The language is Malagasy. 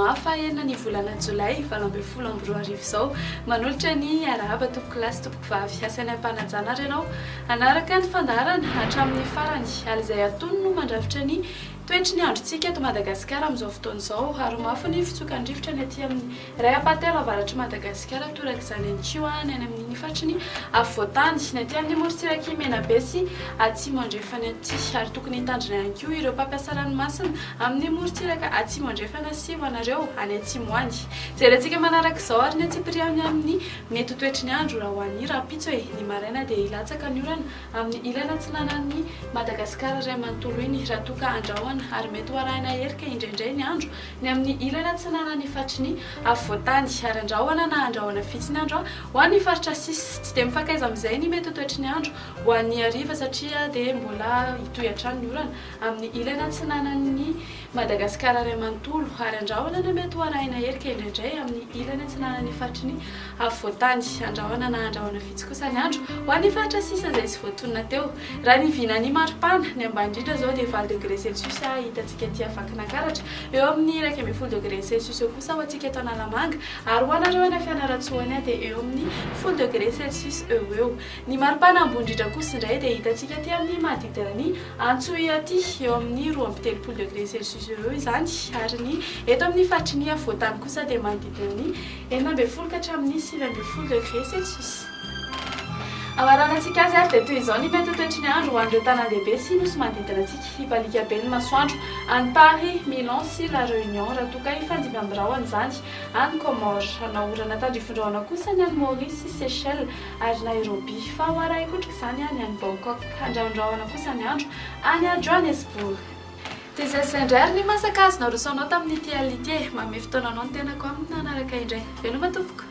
zoma fahenina ny volana jolay 2024 izao manolotra ny arahaba tompoko lasy tompoko vavy asany ampanajana renao anaraka ny fandarana hatramin'ny farany ary izay atony no mandrafitra ny toetry ny androntsika eto Madagasikara amin'izao fotoana izao ary mafy ny fitsokandrivotra ny aty amin'ny ray apatelo avaratry Madagasikara torak'izany ihany koa any amin'ny faritry ny afovoantany ny aty amin'ny morotsiraky menabe sy atsimo andrefana aty ary tokony hitandrina ihany koa ireo mpampiasa ranomasina amin'ny morotsiraka atsimo andrefana sy ho anareo any atsimo any jerentsika manaraka izao ary ny atsipiriany amin'ny mety toetry ny andro raha ho any rapitso hoe ny maraina dia ilatsaka ny orana amin'ny ilana tsinanan'ny Madagasikara ray manontolo iny raha toka andrahoana ary mety hoarahina erika indraindray ny andro ny amin'ny ilana tsinanan'ny faritry ny afovoantany ary andrahoana na andrahoana fitsiny andro ho an'ny faritra sisy tsy dia mifakaiza amin'izay ny mety toetry ny andro ho an'ny hariva satria dia mbola hitohy hatrany ny orana amin'ny ilana tsinanan'ny Madagasikara ray manontolo ary andrahoana na mety hoarahina erika indraindray amin'ny ilana tsinanan'ny faritry ny afovoantany andrahoana na andrahoana fitsy kosa ny andro ho an'ny faritra sisy izay sy voatonona teo raha ny vinany maripana ny ambany indrindra zao dia 20 degré celsius hitantsika aty Vakinankaratra eo amin'ny 1.10 degré celsius eo kosa ho antsika eto Analamanga ary ho anareo any Fianarantsoa dia eo amin'ny 10 degré celsius eo ny maripana ambony indrindra kosa indray dia hitantsika aty amin'ny manodidina ny Antsohihy aty eo amin'ny 12 degré celsius eo izany ary ny eto amin'ny faritry ny afovoantany kosa dia manodidina ny 19 hatramin'ny 20 degré celsius avaranantsika azy ary dia toy izao ny mety toetry ny andro ho an'ireo tanan-dehibe sy nosy manodidina antsika hibalika be ny masoandro any Paris, Milan sy La Réunion raha toka hifandimby amin'ny rahona izany any Comores anaorana tandrifondraona kosa ny any Maurice sy Seychelles ary Nairobi fa ho arahy kotrik'izany any any Bangkok andrahondrahona kosa ny andro any a Johannesburg dia izay indray ary ny masaka azonao rosanao tamin'ity ality manome fotoananao ny tenako aminy nanaraka indray veloma tompoko